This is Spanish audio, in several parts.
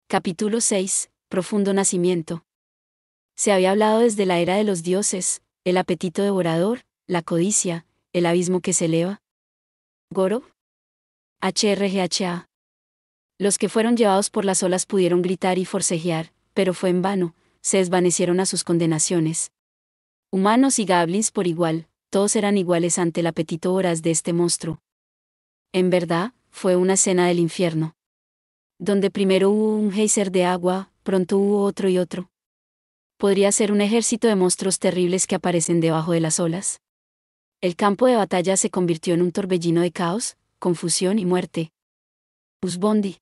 Capítulo 6. Profundo nacimiento. Se había hablado desde la era de los dioses, el apetito devorador, la codicia, el abismo que se eleva. Goro. HRGHA. Los que fueron llevados por las olas pudieron gritar y forcejear, pero fue en vano, se desvanecieron a sus condenaciones. Humanos y goblins por igual, todos eran iguales ante el apetito voraz de este monstruo. En verdad, fue una escena del infierno. Donde primero hubo un geyser de agua, pronto hubo otro y otro. ¿Podría ser un ejército de monstruos terribles que aparecen debajo de las olas? El campo de batalla se convirtió en un torbellino de caos, confusión y muerte. Usbondi.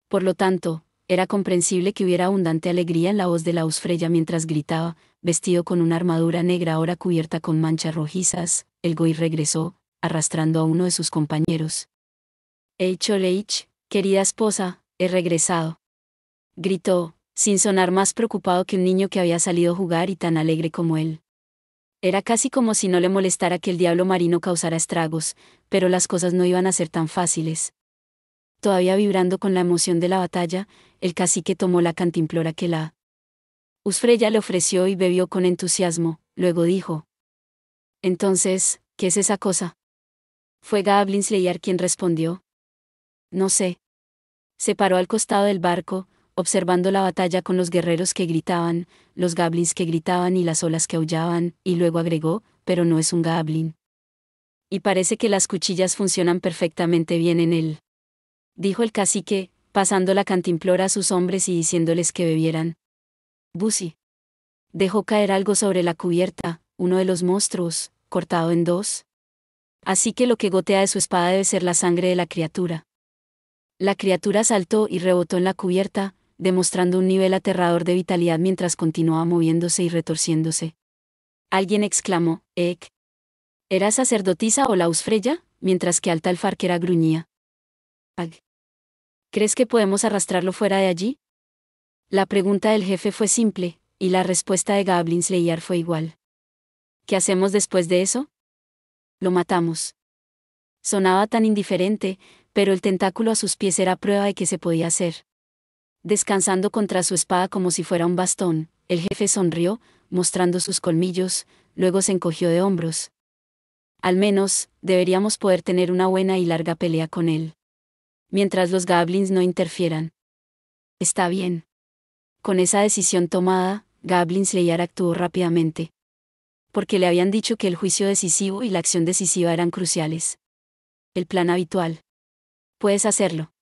Por lo tanto, era comprensible que hubiera abundante alegría en la voz de la Usfreya mientras gritaba, vestido con una armadura negra ahora cubierta con manchas rojizas. El Goi regresó, arrastrando a uno de sus compañeros. Choleich, querida esposa, he regresado. Gritó, sin sonar más preocupado que un niño que había salido a jugar y tan alegre como él. Era casi como si no le molestara que el diablo marino causara estragos, pero las cosas no iban a ser tan fáciles. Todavía vibrando con la emoción de la batalla, el cacique tomó la cantimplora que la Usfreya le ofreció y bebió con entusiasmo, luego dijo. Entonces, ¿qué es esa cosa? Fue Goblin Slayer quien respondió. No sé. Se paró al costado del barco, observando la batalla con los guerreros que gritaban, los goblins que gritaban y las olas que aullaban, y luego agregó, pero no es un goblin. Y parece que las cuchillas funcionan perfectamente bien en él. Dijo el cacique, pasando la cantimplora a sus hombres y diciéndoles que bebieran. Busi. Dejó caer algo sobre la cubierta, uno de los monstruos, cortado en dos. Así que lo que gotea de su espada debe ser la sangre de la criatura. La criatura saltó y rebotó en la cubierta, demostrando un nivel aterrador de vitalidad mientras continuaba moviéndose y retorciéndose. Alguien exclamó, «Ek. ¿Era sacerdotisa o la Usfreya?», mientras que Altalfarquera gruñía. «Ag. ¿Crees que podemos arrastrarlo fuera de allí?». La pregunta del jefe fue simple, y la respuesta de Goblin Slayer fue igual. «¿Qué hacemos después de eso?». «Lo matamos». Sonaba tan indiferente, pero el tentáculo a sus pies era prueba de que se podía hacer. Descansando contra su espada como si fuera un bastón, el jefe sonrió, mostrando sus colmillos, luego se encogió de hombros. Al menos, deberíamos poder tener una buena y larga pelea con él. Mientras los goblins no interfieran. Está bien. Con esa decisión tomada, Goblin Slayer actuó rápidamente. Porque le habían dicho que el juicio decisivo y la acción decisiva eran cruciales. El plan habitual. Puedes hacerlo.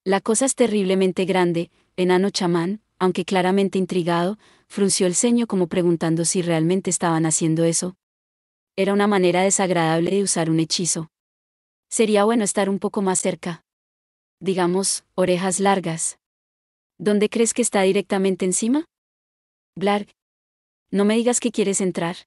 La cosa es terriblemente grande, enano chamán, aunque claramente intrigado, frunció el ceño como preguntando si realmente estaban haciendo eso. Era una manera desagradable de usar un hechizo. Sería bueno estar un poco más cerca. Digamos, orejas largas. ¿Dónde crees que está directamente encima? Blarg. No me digas que quieres entrar.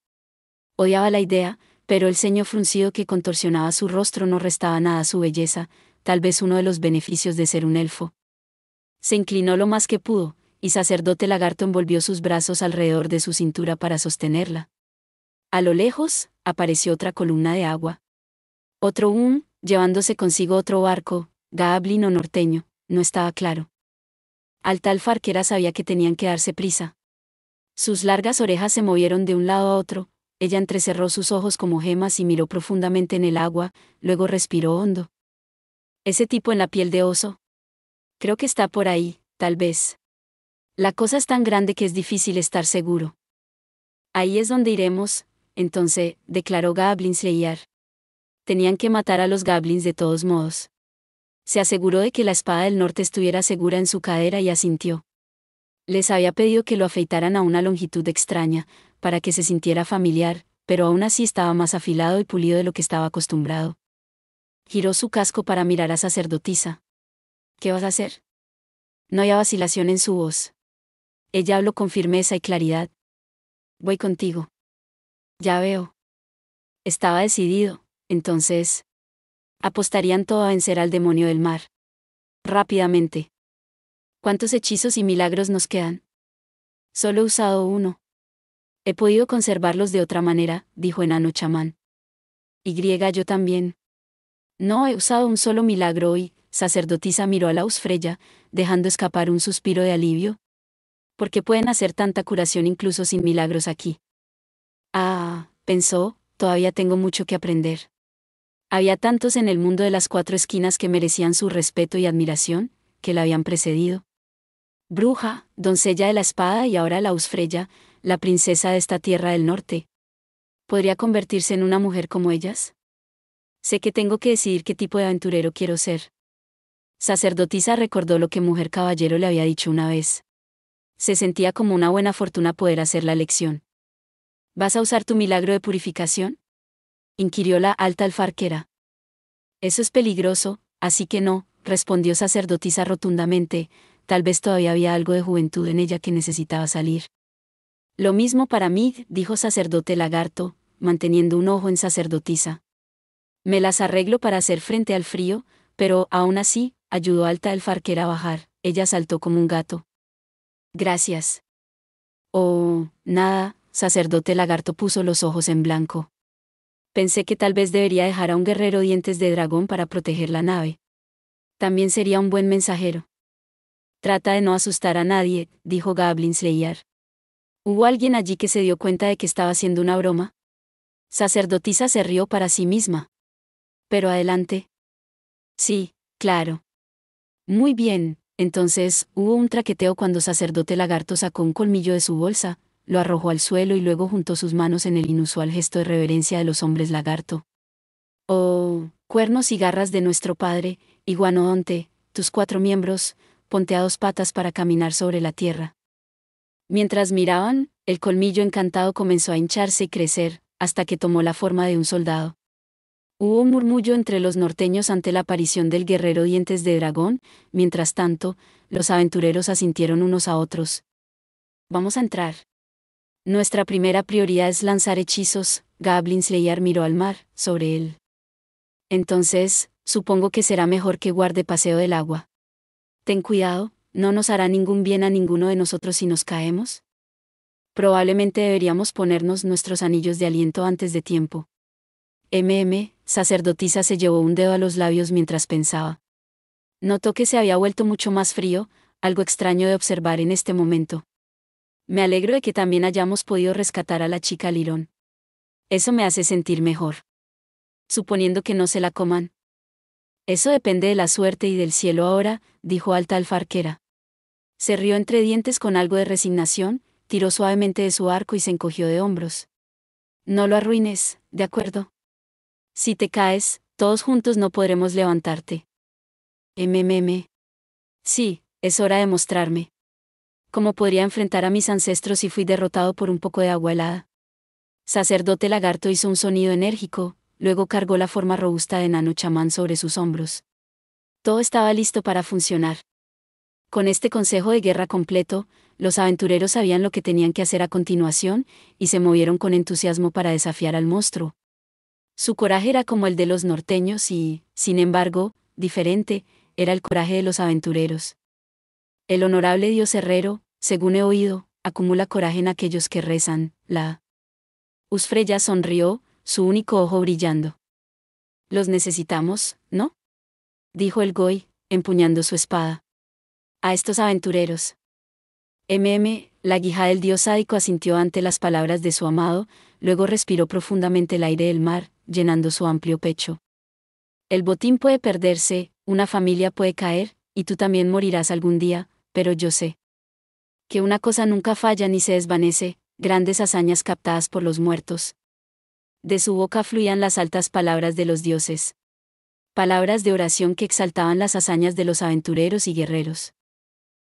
Odiaba la idea, pero el ceño fruncido que contorsionaba su rostro no restaba nada a su belleza, tal vez uno de los beneficios de ser un elfo. Se inclinó lo más que pudo, y Sacerdote Lagarto envolvió sus brazos alrededor de su cintura para sostenerla. A lo lejos, apareció otra columna de agua. Otro llevándose consigo otro barco, goblin o norteño, no estaba claro. Altalfarquera sabía que tenían que darse prisa. Sus largas orejas se movieron de un lado a otro, ella entrecerró sus ojos como gemas y miró profundamente en el agua, luego respiró hondo. ¿Ese tipo en la piel de oso? Creo que está por ahí, tal vez. La cosa es tan grande que es difícil estar seguro. Ahí es donde iremos, entonces, declaró Goblin Slayer. Tenían que matar a los goblins de todos modos. Se aseguró de que la espada del norte estuviera segura en su cadera y asintió. Les había pedido que lo afeitaran a una longitud extraña, para que se sintiera familiar, pero aún así estaba más afilado y pulido de lo que estaba acostumbrado. Giró su casco para mirar a Sacerdotisa. ¿Qué vas a hacer? No había vacilación en su voz. Ella habló con firmeza y claridad. Voy contigo. Ya veo. Estaba decidido, entonces. Apostarían todo a vencer al demonio del mar. Rápidamente. ¿Cuántos hechizos y milagros nos quedan? Solo he usado uno. He podido conservarlos de otra manera, dijo enano chamán. Yo también. No he usado un solo milagro hoy, sacerdotisa miró a la Usfreya, dejando escapar un suspiro de alivio. ¿Por qué pueden hacer tanta curación incluso sin milagros aquí? Ah, pensó, todavía tengo mucho que aprender. Había tantos en el mundo de las cuatro esquinas que merecían su respeto y admiración, que la habían precedido. Bruja, doncella de la espada y ahora la Usfreya, la princesa de esta tierra del norte. ¿Podría convertirse en una mujer como ellas? Sé que tengo que decidir qué tipo de aventurero quiero ser. Sacerdotisa recordó lo que Mujer Caballero le había dicho una vez. Se sentía como una buena fortuna poder hacer la elección. ¿Vas a usar tu milagro de purificación?, inquirió la alta alfarquera. Eso es peligroso, así que no, respondió Sacerdotisa rotundamente. Tal vez todavía había algo de juventud en ella que necesitaba salir. Lo mismo para mí, dijo Sacerdote Lagarto, manteniendo un ojo en Sacerdotisa. Me las arreglo para hacer frente al frío, pero, aún así, ayudó a Alta Alfarquera a bajar. Ella saltó como un gato. Gracias. Oh, nada, Sacerdote Lagarto puso los ojos en blanco. Pensé que tal vez debería dejar a un guerrero dientes de dragón para proteger la nave. También sería un buen mensajero. Trata de no asustar a nadie, dijo Goblin Slayer. ¿Hubo alguien allí que se dio cuenta de que estaba haciendo una broma? Sacerdotisa se rió para sí misma. Pero adelante. Sí, claro. Muy bien, entonces, hubo un traqueteo cuando Sacerdote Lagarto sacó un colmillo de su bolsa, lo arrojó al suelo y luego juntó sus manos en el inusual gesto de reverencia de los hombres lagarto. Oh, cuernos y garras de nuestro padre, iguanodonte, tus 4 miembros, ponte a 2 patas para caminar sobre la tierra. Mientras miraban, el colmillo encantado comenzó a hincharse y crecer, hasta que tomó la forma de un soldado. Hubo un murmullo entre los norteños ante la aparición del guerrero dientes de dragón. Mientras tanto, los aventureros asintieron unos a otros. Vamos a entrar. Nuestra primera prioridad es lanzar hechizos. Goblin Slayer miró al mar, sobre él. Entonces, supongo que será mejor que guarde paseo del agua. Ten cuidado, ¿no nos hará ningún bien a ninguno de nosotros si nos caemos? Probablemente deberíamos ponernos nuestros anillos de aliento antes de tiempo. Sacerdotisa se llevó un dedo a los labios mientras pensaba. Notó que se había vuelto mucho más frío, algo extraño de observar en este momento. Me alegro de que también hayamos podido rescatar a la chica Lirón. Eso me hace sentir mejor. Suponiendo que no se la coman. Eso depende de la suerte y del cielo ahora, dijo Alta Alfarquera. Se rió entre dientes con algo de resignación, tiró suavemente de su arco y se encogió de hombros. No lo arruines, ¿de acuerdo? Si te caes, todos juntos no podremos levantarte. Sí, es hora de mostrarme. ¿Cómo podría enfrentar a mis ancestros si fui derrotado por un poco de agua helada? Sacerdote Lagarto hizo un sonido enérgico, luego cargó la forma robusta de enano chamán sobre sus hombros. Todo estaba listo para funcionar. Con este consejo de guerra completo, los aventureros sabían lo que tenían que hacer a continuación, y se movieron con entusiasmo para desafiar al monstruo. Su coraje era como el de los norteños y, sin embargo, diferente, era el coraje de los aventureros. El honorable dios herrero, según he oído, acumula coraje en aquellos que rezan. La Usfreya sonrió, su único ojo brillando. Los necesitamos, ¿no?, dijo el Goy, empuñando su espada. A estos aventureros. La guija del dios sádico asintió ante las palabras de su amado, luego respiró profundamente el aire del mar, llenando su amplio pecho. El botín puede perderse, una familia puede caer, y tú también morirás algún día, pero yo sé que una cosa nunca falla ni se desvanece, grandes hazañas captadas por los muertos. De su boca fluían las altas palabras de los dioses. Palabras de oración que exaltaban las hazañas de los aventureros y guerreros.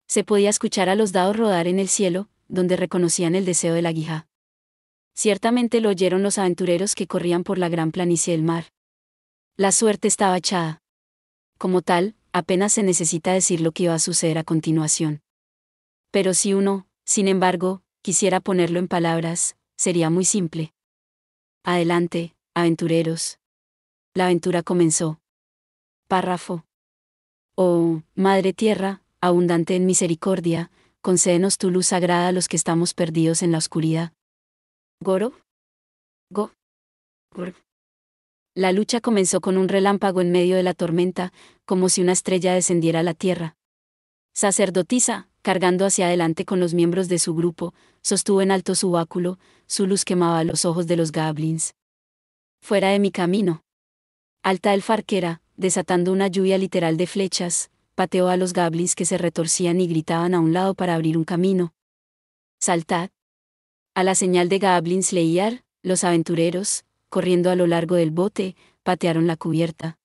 Se podía escuchar a los dados rodar en el cielo, donde reconocían el deseo de la guija. Ciertamente lo oyeron los aventureros que corrían por la gran planicie del mar. La suerte estaba echada. Como tal, apenas se necesita decir lo que iba a suceder a continuación. Pero si uno, sin embargo, quisiera ponerlo en palabras, sería muy simple. Adelante, aventureros. La aventura comenzó. Párrafo. Oh, Madre Tierra, abundante en misericordia, concédenos tu luz sagrada a los que estamos perdidos en la oscuridad. Goro. Go. Gor. La lucha comenzó con un relámpago en medio de la tormenta, como si una estrella descendiera a la tierra. Sacerdotisa, cargando hacia adelante con los miembros de su grupo, sostuvo en alto su báculo, su luz quemaba los ojos de los goblins. Fuera de mi camino. Alta elfa arquera, desatando una lluvia literal de flechas, pateó a los goblins que se retorcían y gritaban a un lado para abrir un camino. Saltad. A la señal de goblins Leiyar, los aventureros, corriendo a lo largo del bote, patearon la cubierta.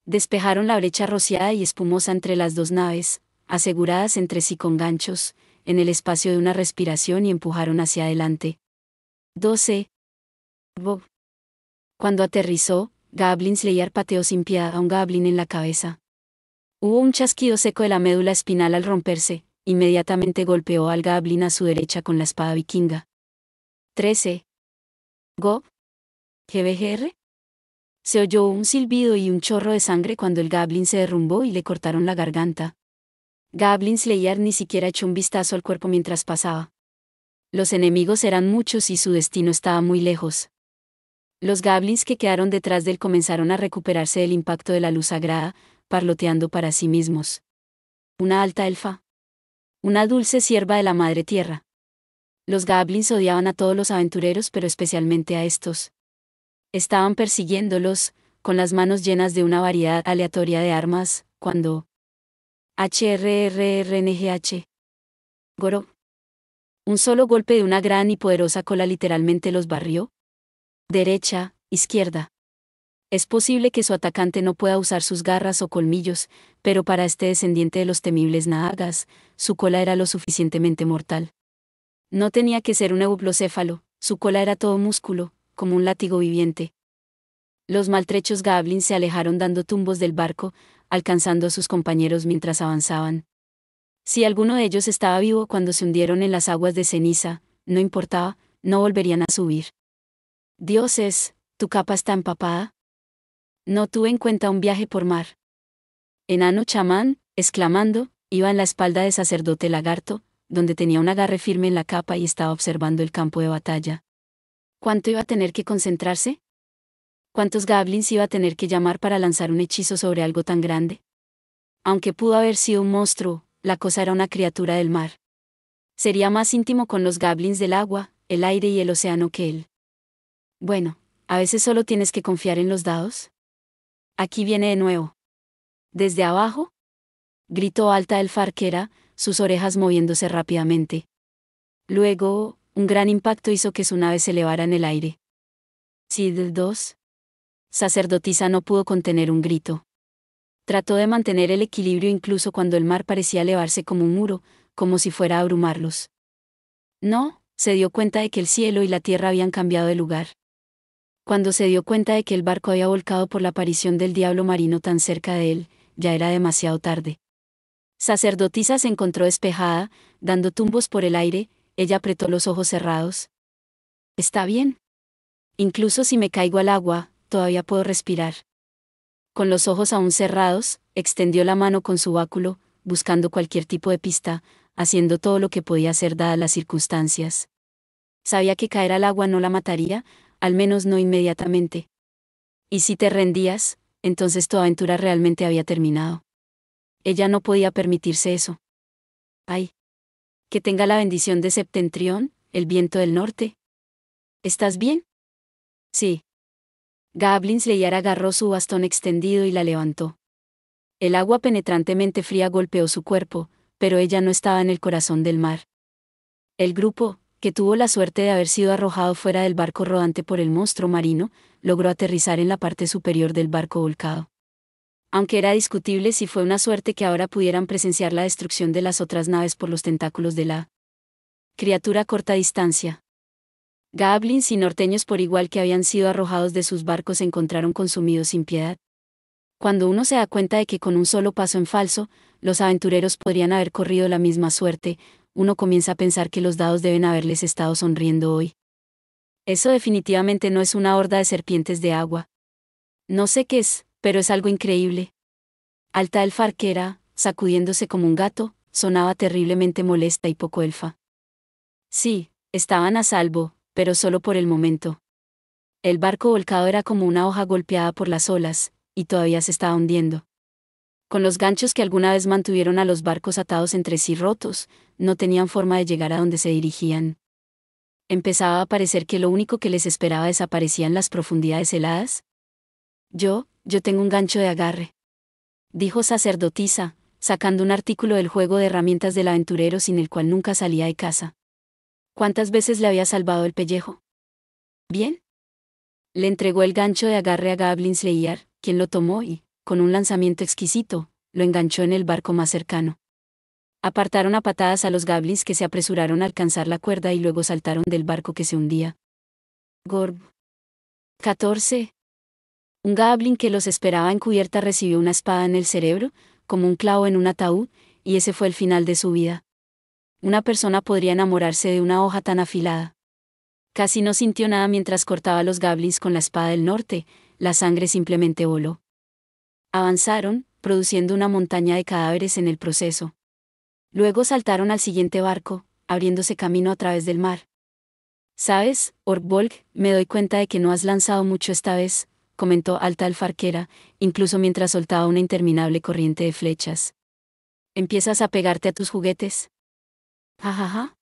Despejaron la brecha rociada y espumosa entre las dos naves, aseguradas entre sí con ganchos, en el espacio de una respiración y empujaron hacia adelante. 12. Bob. Cuando aterrizó, Goblin Slayer pateó sin piedad a un goblin en la cabeza. Hubo un chasquido seco de la médula espinal al romperse, inmediatamente golpeó al goblin a su derecha con la espada vikinga. 13. Gob. GBGR. Se oyó un silbido y un chorro de sangre cuando el goblin se derrumbó y le cortaron la garganta. Goblin Slayer ni siquiera echó un vistazo al cuerpo mientras pasaba. Los enemigos eran muchos y su destino estaba muy lejos. Los goblins que quedaron detrás de él comenzaron a recuperarse del impacto de la luz sagrada, parloteando para sí mismos. Una alta elfa. Una dulce sierva de la madre tierra. Los goblins odiaban a todos los aventureros, pero especialmente a estos. Estaban persiguiéndolos, con las manos llenas de una variedad aleatoria de armas, cuando... HRRRNGH. Goro. Un solo golpe de una gran y poderosa cola literalmente los barrió. Derecha, izquierda. Es posible que su atacante no pueda usar sus garras o colmillos, pero para este descendiente de los temibles Naagas, su cola era lo suficientemente mortal. No tenía que ser un euplocéfalo, su cola era todo músculo, como un látigo viviente. Los maltrechos goblins se alejaron dando tumbos del barco, alcanzando a sus compañeros mientras avanzaban. Si alguno de ellos estaba vivo cuando se hundieron en las aguas de ceniza, no importaba, no volverían a subir. Dioses, ¿tu capa está empapada? No tuve en cuenta un viaje por mar. Enano chamán, exclamando, iba en la espalda de sacerdote lagarto, donde tenía un agarre firme en la capa y estaba observando el campo de batalla. ¿Cuánto iba a tener que concentrarse? ¿Cuántos goblins iba a tener que llamar para lanzar un hechizo sobre algo tan grande? Aunque pudo haber sido un monstruo, la cosa era una criatura del mar. Sería más íntimo con los goblins del agua, el aire y el océano que él. Bueno, a veces solo tienes que confiar en los dados. Aquí viene de nuevo. ¿Desde abajo? Gritó alta elfa arquera, sus orejas moviéndose rápidamente. Luego, un gran impacto hizo que su nave se elevara en el aire. Sid 2. Sacerdotisa no pudo contener un grito. Trató de mantener el equilibrio incluso cuando el mar parecía elevarse como un muro, como si fuera a abrumarlos. No, se dio cuenta de que el cielo y la tierra habían cambiado de lugar. Cuando se dio cuenta de que el barco había volcado por la aparición del diablo marino tan cerca de él, ya era demasiado tarde. Sacerdotisa se encontró despejada, dando tumbos por el aire, ella apretó los ojos cerrados. ¿Está bien? Incluso si me caigo al agua, todavía puedo respirar. Con los ojos aún cerrados, extendió la mano con su báculo, buscando cualquier tipo de pista, haciendo todo lo que podía hacer dadas las circunstancias. Sabía que caer al agua no la mataría, al menos no inmediatamente. Y si te rendías, entonces tu aventura realmente había terminado. Ella no podía permitirse eso. Ay. Que tenga la bendición de Septentrión, el viento del norte. ¿Estás bien? Sí. Goblin Slayer agarró su bastón extendido y la levantó. El agua penetrantemente fría golpeó su cuerpo, pero ella no estaba en el corazón del mar. El grupo, que tuvo la suerte de haber sido arrojado fuera del barco rodante por el monstruo marino, logró aterrizar en la parte superior del barco volcado. Aunque era discutible si fue una suerte que ahora pudieran presenciar la destrucción de las otras naves por los tentáculos de la criatura a corta distancia. Goblins y norteños por igual que habían sido arrojados de sus barcos se encontraron consumidos sin piedad. Cuando uno se da cuenta de que con un solo paso en falso, los aventureros podrían haber corrido la misma suerte, uno comienza a pensar que los dados deben haberles estado sonriendo hoy. Eso definitivamente no es una horda de serpientes de agua. No sé qué es, pero es algo increíble. Alta elfa arquera, sacudiéndose como un gato, sonaba terriblemente molesta y poco elfa. Sí, estaban a salvo, pero solo por el momento. El barco volcado era como una hoja golpeada por las olas, y todavía se estaba hundiendo. Con los ganchos que alguna vez mantuvieron a los barcos atados entre sí rotos, no tenían forma de llegar a donde se dirigían. Empezaba a parecer que lo único que les esperaba desaparecía en las profundidades heladas. Yo tengo un gancho de agarre, dijo sacerdotisa, sacando un artículo del juego de herramientas del aventurero sin el cual nunca salía de casa. ¿Cuántas veces le había salvado el pellejo? Bien. Le entregó el gancho de agarre a Gablin Slayer, quien lo tomó y, con un lanzamiento exquisito, lo enganchó en el barco más cercano. Apartaron a patadas a los goblins que se apresuraron a alcanzar la cuerda y luego saltaron del barco que se hundía. Gorb. 14. Un goblin que los esperaba en cubierta recibió una espada en el cerebro, como un clavo en un ataúd, y ese fue el final de su vida. Una persona podría enamorarse de una hoja tan afilada. Casi no sintió nada mientras cortaba a los goblins con la espada del norte, la sangre simplemente voló. Avanzaron, produciendo una montaña de cadáveres en el proceso. Luego saltaron al siguiente barco, abriéndose camino a través del mar. ¿Sabes, Orkbolg? Me doy cuenta de que no has lanzado mucho esta vez, comentó Alta Alfarquera, incluso mientras soltaba una interminable corriente de flechas. ¿Empiezas a pegarte a tus juguetes? Jajaja.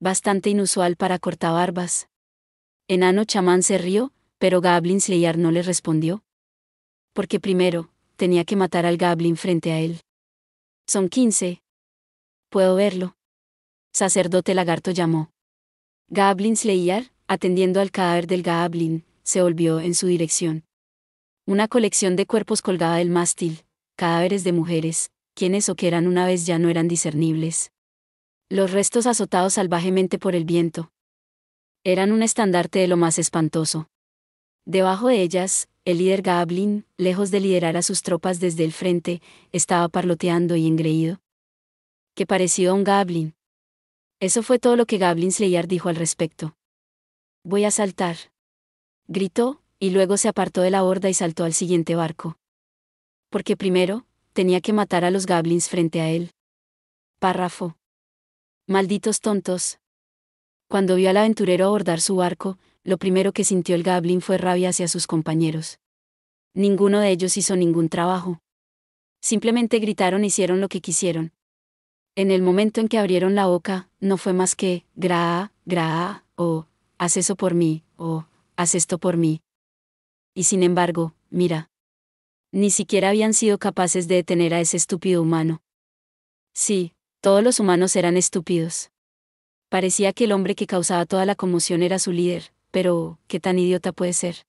Bastante inusual para cortabarbas. Enano chamán se rió, pero Goblin Slayer no le respondió. Porque primero, tenía que matar al Goblin frente a él. Son 15. Puedo verlo. Sacerdote lagarto llamó. Goblin Slayer, atendiendo al cadáver del Goblin, se volvió en su dirección. Una colección de cuerpos colgaba del mástil, cadáveres de mujeres, quienes o que eran una vez ya no eran discernibles. Los restos azotados salvajemente por el viento. Eran un estandarte de lo más espantoso. Debajo de ellas, el líder Goblin, lejos de liderar a sus tropas desde el frente, estaba parloteando y engreído. ¿Qué pareció a un Goblin? Eso fue todo lo que Goblin Slayer dijo al respecto. Voy a saltar. Gritó, y luego se apartó de la horda y saltó al siguiente barco. Porque primero, tenía que matar a los Goblins frente a él. Párrafo. Malditos tontos. Cuando vio al aventurero abordar su barco, lo primero que sintió el Goblin fue rabia hacia sus compañeros. Ninguno de ellos hizo ningún trabajo. Simplemente gritaron e hicieron lo que quisieron. En el momento en que abrieron la boca, no fue más que, gra, o, haz eso por mí, o, haz esto por mí. Y sin embargo, mira. Ni siquiera habían sido capaces de detener a ese estúpido humano. Sí, todos los humanos eran estúpidos. Parecía que el hombre que causaba toda la conmoción era su líder, pero, ¿qué tan idiota puede ser?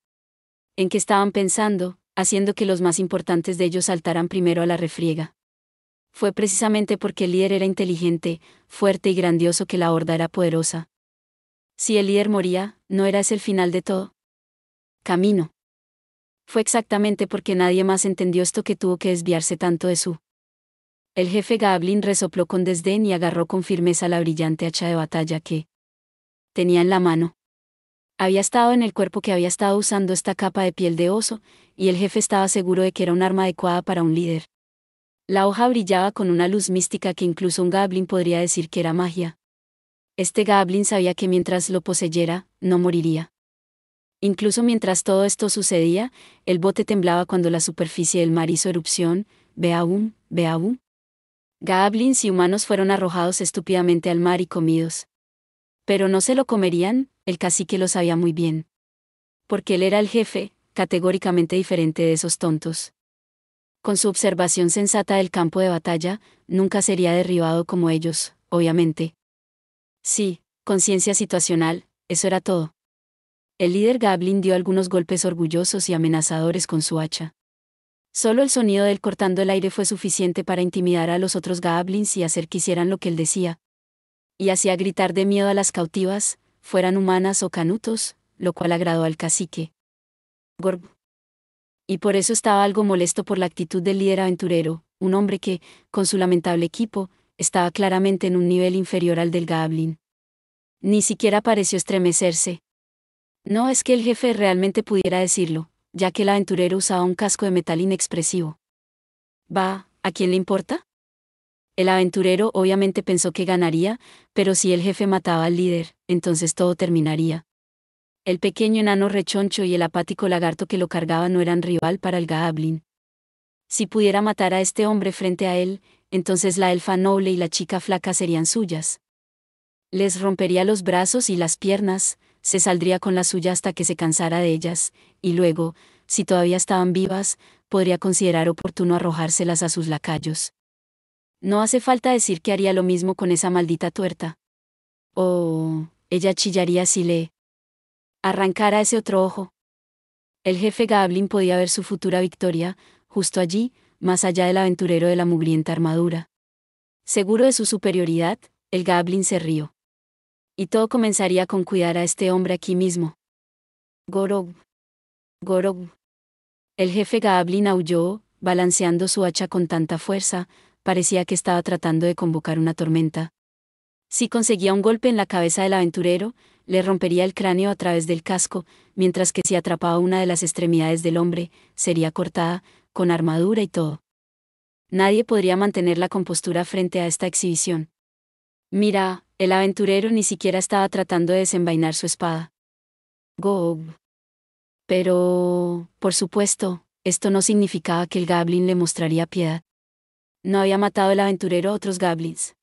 ¿En qué estaban pensando, haciendo que los más importantes de ellos saltaran primero a la refriega? Fue precisamente porque el líder era inteligente, fuerte y grandioso que la horda era poderosa. Si el líder moría, ¿no era ese el final de todo? Camino. Fue exactamente porque nadie más entendió esto que tuvo que desviarse tanto de su. El jefe Goblin resopló con desdén y agarró con firmeza la brillante hacha de batalla que tenía en la mano. Había estado en el cuerpo que había estado usando esta capa de piel de oso, y el jefe estaba seguro de que era un arma adecuada para un líder. La hoja brillaba con una luz mística que incluso un Goblin podría decir que era magia. Este Goblin sabía que mientras lo poseyera, no moriría. Incluso mientras todo esto sucedía, el bote temblaba cuando la superficie del mar hizo erupción, beaum. Goblins y humanos fueron arrojados estúpidamente al mar y comidos. Pero no se lo comerían, el cacique lo sabía muy bien. Porque él era el jefe, categóricamente diferente de esos tontos. Con su observación sensata del campo de batalla, nunca sería derribado como ellos, obviamente. Sí, conciencia situacional, eso era todo. El líder Goblin dio algunos golpes orgullosos y amenazadores con su hacha. Solo el sonido de él cortando el aire fue suficiente para intimidar a los otros Goblins y hacer que hicieran lo que él decía. Y hacía gritar de miedo a las cautivas, fueran humanas o canutos, lo cual agradó al cacique. Gorb. Y por eso estaba algo molesto por la actitud del líder aventurero, un hombre que, con su lamentable equipo, estaba claramente en un nivel inferior al del Goblin. Ni siquiera pareció estremecerse. No es que el jefe realmente pudiera decirlo, ya que el aventurero usaba un casco de metal inexpresivo. ¿A quién le importa? El aventurero obviamente pensó que ganaría, pero si el jefe mataba al líder, entonces todo terminaría. El pequeño enano rechoncho y el apático lagarto que lo cargaba no eran rival para el Goblin. Si pudiera matar a este hombre frente a él, entonces la elfa noble y la chica flaca serían suyas. Les rompería los brazos y las piernas, se saldría con la suya hasta que se cansara de ellas, y luego, si todavía estaban vivas, podría considerar oportuno arrojárselas a sus lacayos. No hace falta decir que haría lo mismo con esa maldita tuerta. Oh, ella chillaría si le arrancara ese otro ojo. El jefe Goblin podía ver su futura victoria, justo allí, más allá del aventurero de la mugrienta armadura. Seguro de su superioridad, el Goblin se rió. Y todo comenzaría con cuidar a este hombre aquí mismo. Gorog. Gorog. El jefe Goblin aulló, balanceando su hacha con tanta fuerza, parecía que estaba tratando de convocar una tormenta. Si conseguía un golpe en la cabeza del aventurero, le rompería el cráneo a través del casco, mientras que si atrapaba una de las extremidades del hombre, sería cortada, con armadura y todo. Nadie podría mantener la compostura frente a esta exhibición. Mira, el aventurero ni siquiera estaba tratando de desenvainar su espada. Gob. Pero, por supuesto, esto no significaba que el Goblin le mostraría piedad. No había matado el aventurero a otros Goblins.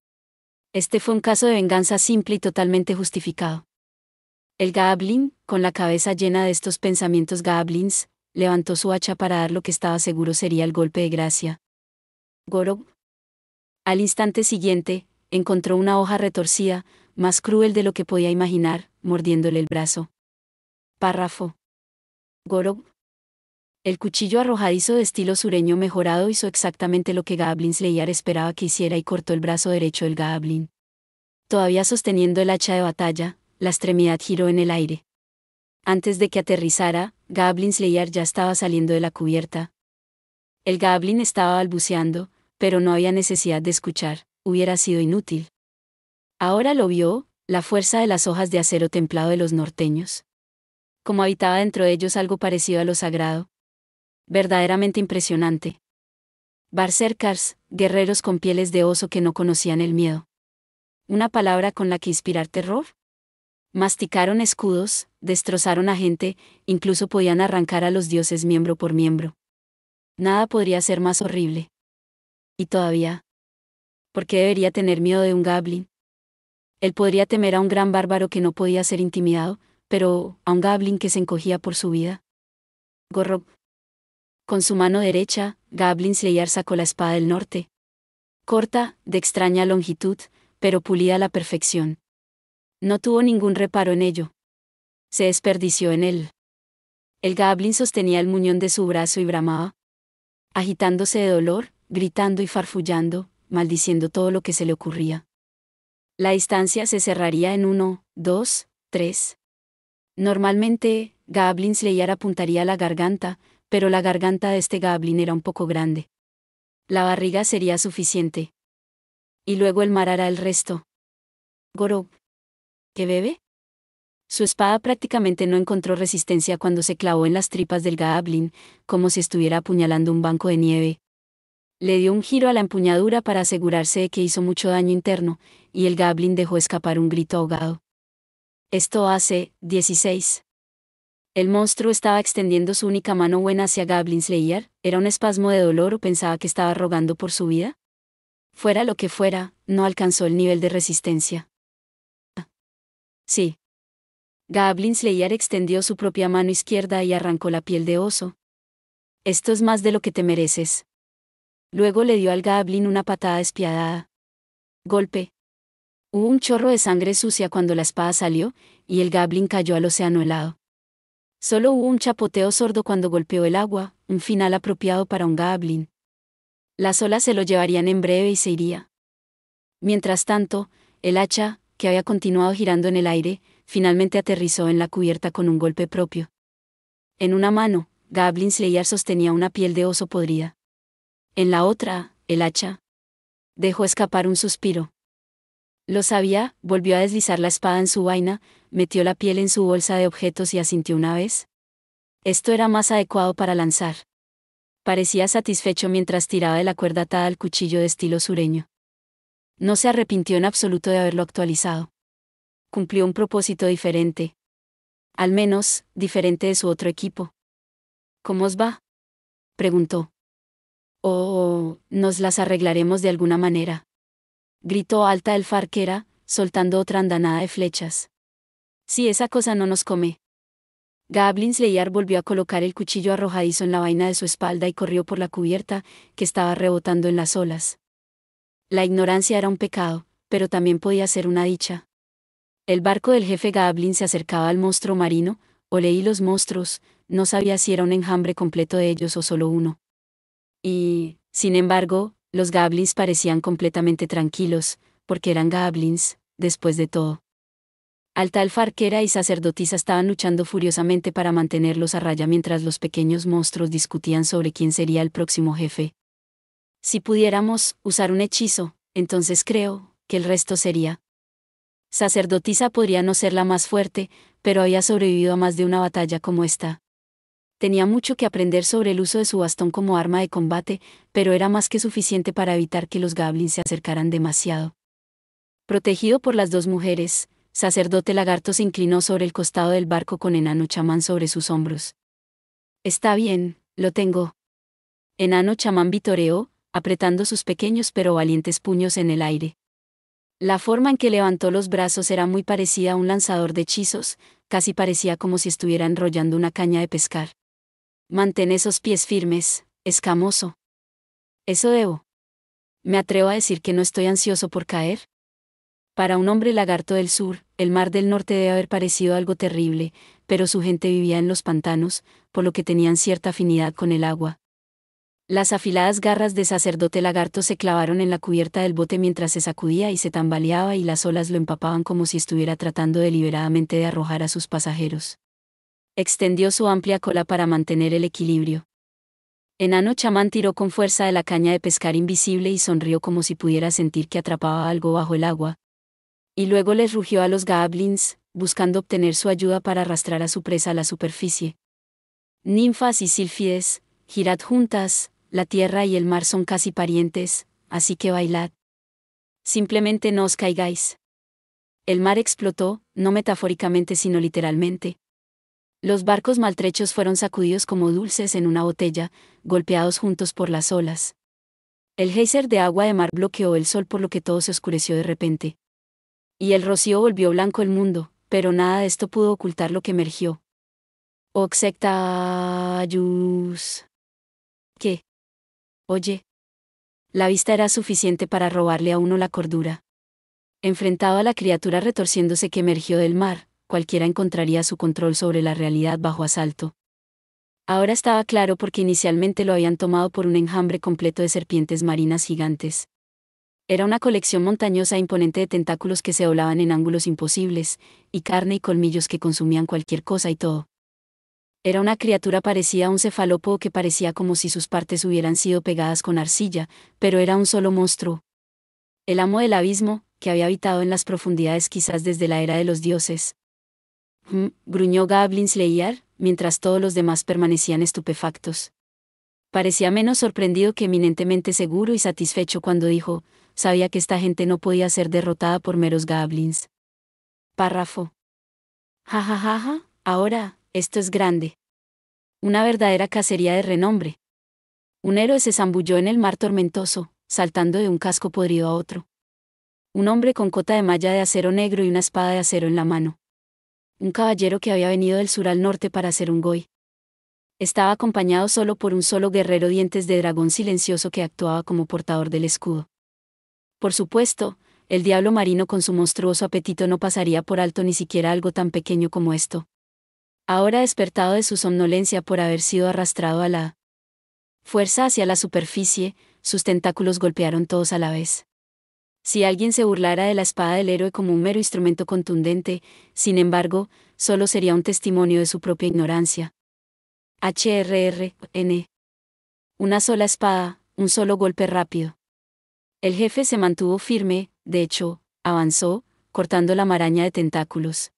Este fue un caso de venganza simple y totalmente justificado. El Goblin, con la cabeza llena de estos pensamientos Goblins, levantó su hacha para dar lo que estaba seguro sería el golpe de gracia. Gorog. Al instante siguiente, encontró una hoja retorcida, más cruel de lo que podía imaginar, mordiéndole el brazo. Párrafo. Gorog. El cuchillo arrojadizo de estilo sureño mejorado hizo exactamente lo que Goblin Slayer esperaba que hiciera y cortó el brazo derecho del Goblin. Todavía sosteniendo el hacha de batalla, la extremidad giró en el aire. Antes de que aterrizara, Goblin Slayer ya estaba saliendo de la cubierta. El Goblin estaba balbuceando, pero no había necesidad de escuchar, hubiera sido inútil. Ahora lo vio, la fuerza de las hojas de acero templado de los norteños. Como habitaba dentro de ellos algo parecido a lo sagrado. Verdaderamente impresionante. Berserkers, guerreros con pieles de oso que no conocían el miedo. ¿Una palabra con la que inspirar terror? Masticaron escudos, destrozaron a gente, incluso podían arrancar a los dioses miembro por miembro. Nada podría ser más horrible. Y todavía. ¿Por qué debería tener miedo de un Goblin? Él podría temer a un gran bárbaro que no podía ser intimidado, pero a un Goblin que se encogía por su vida. Gorrog. Con su mano derecha, Goblin Slayer sacó la espada del norte. Corta, de extraña longitud, pero pulida a la perfección. No tuvo ningún reparo en ello. Se desperdició en él. El Goblin sostenía el muñón de su brazo y bramaba, agitándose de dolor, gritando y farfullando, maldiciendo todo lo que se le ocurría. La distancia se cerraría en 1, 2, 3. Normalmente, Goblin Slayer apuntaría a la garganta, pero la garganta de este Goblin era un poco grande. La barriga sería suficiente. Y luego el mar hará el resto. Gorog. ¿Qué bebe? Su espada prácticamente no encontró resistencia cuando se clavó en las tripas del Goblin, como si estuviera apuñalando un banco de nieve. Le dio un giro a la empuñadura para asegurarse de que hizo mucho daño interno, y el Goblin dejó escapar un grito ahogado. Esto hace 16. El monstruo estaba extendiendo su única mano buena hacia Goblin Slayer. ¿Era un espasmo de dolor o pensaba que estaba rogando por su vida? Fuera lo que fuera, no alcanzó el nivel de resistencia. Sí. Goblin Slayer extendió su propia mano izquierda y arrancó la piel de oso. Esto es más de lo que te mereces. Luego le dio al Goblin una patada despiadada. Golpe. Hubo un chorro de sangre sucia cuando la espada salió, y el Goblin cayó al océano helado. Solo hubo un chapoteo sordo cuando golpeó el agua, un final apropiado para un Goblin. Las olas se lo llevarían en breve y se iría. Mientras tanto, el hacha, que había continuado girando en el aire, finalmente aterrizó en la cubierta con un golpe propio. En una mano, Goblin Slayer sostenía una piel de oso podrida. En la otra, el hacha. Dejó escapar un suspiro. Lo sabía, volvió a deslizar la espada en su vaina, metió la piel en su bolsa de objetos y asintió una vez. Esto era más adecuado para lanzar. Parecía satisfecho mientras tiraba de la cuerda atada al cuchillo de estilo sureño. No se arrepintió en absoluto de haberlo actualizado. Cumplió un propósito diferente. Al menos, diferente de su otro equipo. ¿Cómo os va? Preguntó. Oh, nos las arreglaremos de alguna manera. Gritó alta el Farquera, soltando otra andanada de flechas. Si esa cosa no nos come. Gablin Slayer volvió a colocar el cuchillo arrojadizo en la vaina de su espalda y corrió por la cubierta, que estaba rebotando en las olas. La ignorancia era un pecado, pero también podía ser una dicha. El barco del jefe Gablin se acercaba al monstruo marino, o leí los monstruos, no sabía si era un enjambre completo de ellos o solo uno. Y, sin embargo, los Gablins parecían completamente tranquilos, porque eran Gablins, después de todo. Altal Farquera y sacerdotisa estaban luchando furiosamente para mantenerlos a raya mientras los pequeños monstruos discutían sobre quién sería el próximo jefe. Si pudiéramos usar un hechizo, entonces creo que el resto sería. Sacerdotisa podría no ser la más fuerte, pero había sobrevivido a más de una batalla como esta. Tenía mucho que aprender sobre el uso de su bastón como arma de combate, pero era más que suficiente para evitar que los Gablins se acercaran demasiado. Protegido por las dos mujeres, Sacerdote Lagarto se inclinó sobre el costado del barco con Enano Chamán sobre sus hombros. Está bien, lo tengo. Enano Chamán vitoreó, apretando sus pequeños pero valientes puños en el aire. La forma en que levantó los brazos era muy parecida a un lanzador de hechizos, casi parecía como si estuviera enrollando una caña de pescar. Mantén esos pies firmes, escamoso. Eso debo. ¿Me atrevo a decir que no estoy ansioso por caer? Para un hombre lagarto del sur, el mar del norte debe haber parecido algo terrible, pero su gente vivía en los pantanos, por lo que tenían cierta afinidad con el agua. Las afiladas garras de sacerdote lagarto se clavaron en la cubierta del bote mientras se sacudía y se tambaleaba y las olas lo empapaban como si estuviera tratando deliberadamente de arrojar a sus pasajeros. Extendió su amplia cola para mantener el equilibrio. Enano Chamán tiró con fuerza de la caña de pescar invisible y sonrió como si pudiera sentir que atrapaba algo bajo el agua. Y luego les rugió a los Gablins, buscando obtener su ayuda para arrastrar a su presa a la superficie. Ninfas y sílfides, girad juntas, la tierra y el mar son casi parientes, así que bailad. Simplemente no os caigáis. El mar explotó, no metafóricamente sino literalmente. Los barcos maltrechos fueron sacudidos como dulces en una botella, golpeados juntos por las olas. El geyser de agua de mar bloqueó el sol por lo que todo se oscureció de repente. Y el rocío volvió blanco el mundo, pero nada de esto pudo ocultar lo que emergió. Oxectayus. ¿Qué? Oye. La vista era suficiente para robarle a uno la cordura. Enfrentado a la criatura retorciéndose que emergió del mar, cualquiera encontraría su control sobre la realidad bajo asalto. Ahora estaba claro porque inicialmente lo habían tomado por un enjambre completo de serpientes marinas gigantes. Era una colección montañosa e imponente de tentáculos que se doblaban en ángulos imposibles, y carne y colmillos que consumían cualquier cosa y todo. Era una criatura parecida a un cefalópodo que parecía como si sus partes hubieran sido pegadas con arcilla, pero era un solo monstruo. El amo del abismo, que había habitado en las profundidades quizás desde la era de los dioses. Gruñó Gablin Slayer, mientras todos los demás permanecían estupefactos. Parecía menos sorprendido que eminentemente seguro y satisfecho cuando dijo, sabía que esta gente no podía ser derrotada por meros Gablins. Párrafo. Jajajaja, ahora, esto es grande. Una verdadera cacería de renombre. Un héroe se zambulló en el mar tormentoso, saltando de un casco podrido a otro. Un hombre con cota de malla de acero negro y una espada de acero en la mano. Un caballero que había venido del sur al norte para hacer un goi. Estaba acompañado solo por un solo guerrero dientes de dragón silencioso que actuaba como portador del escudo. Por supuesto, el diablo marino con su monstruoso apetito no pasaría por alto ni siquiera algo tan pequeño como esto. Ahora despertado de su somnolencia por haber sido arrastrado a la fuerza hacia la superficie, sus tentáculos golpearon todos a la vez. Si alguien se burlara de la espada del héroe como un mero instrumento contundente, sin embargo, solo sería un testimonio de su propia ignorancia. HRRN. Una sola espada, un solo golpe rápido. El jefe se mantuvo firme, de hecho, avanzó, cortando la maraña de tentáculos.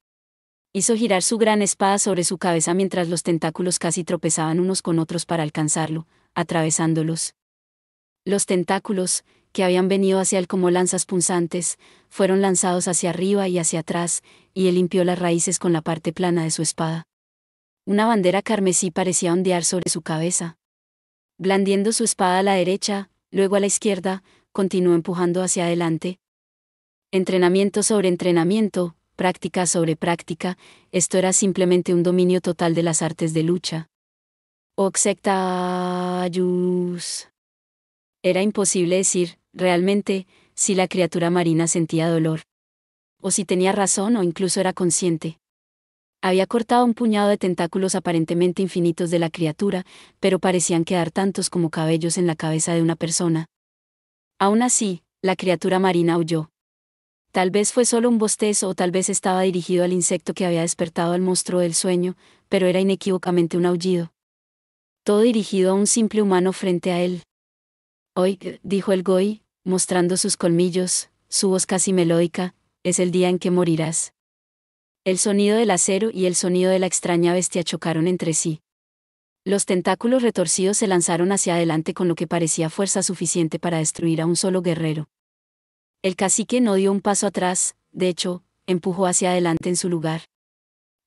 Hizo girar su gran espada sobre su cabeza mientras los tentáculos casi tropezaban unos con otros para alcanzarlo, atravesándolos. Los tentáculos, que habían venido hacia él como lanzas punzantes, fueron lanzados hacia arriba y hacia atrás, y él limpió las raíces con la parte plana de su espada. Una bandera carmesí parecía ondear sobre su cabeza. Blandiendo su espada a la derecha, luego a la izquierda, continuó empujando hacia adelante. Entrenamiento sobre entrenamiento, práctica sobre práctica, esto era simplemente un dominio total de las artes de lucha. Oxectayus. Era imposible decir, realmente, si la criatura marina sentía dolor. O si tenía razón o incluso era consciente. Había cortado un puñado de tentáculos aparentemente infinitos de la criatura, pero parecían quedar tantos como cabellos en la cabeza de una persona. Aún así, la criatura marina huyó. Tal vez fue solo un bostezo o tal vez estaba dirigido al insecto que había despertado al monstruo del sueño, pero era inequívocamente un aullido. Todo dirigido a un simple humano frente a él. Hoy, dijo el Goi, mostrando sus colmillos, su voz casi melódica, es el día en que morirás. El sonido del acero y el sonido de la extraña bestia chocaron entre sí. Los tentáculos retorcidos se lanzaron hacia adelante con lo que parecía fuerza suficiente para destruir a un solo guerrero. El cacique no dio un paso atrás, de hecho, empujó hacia adelante en su lugar.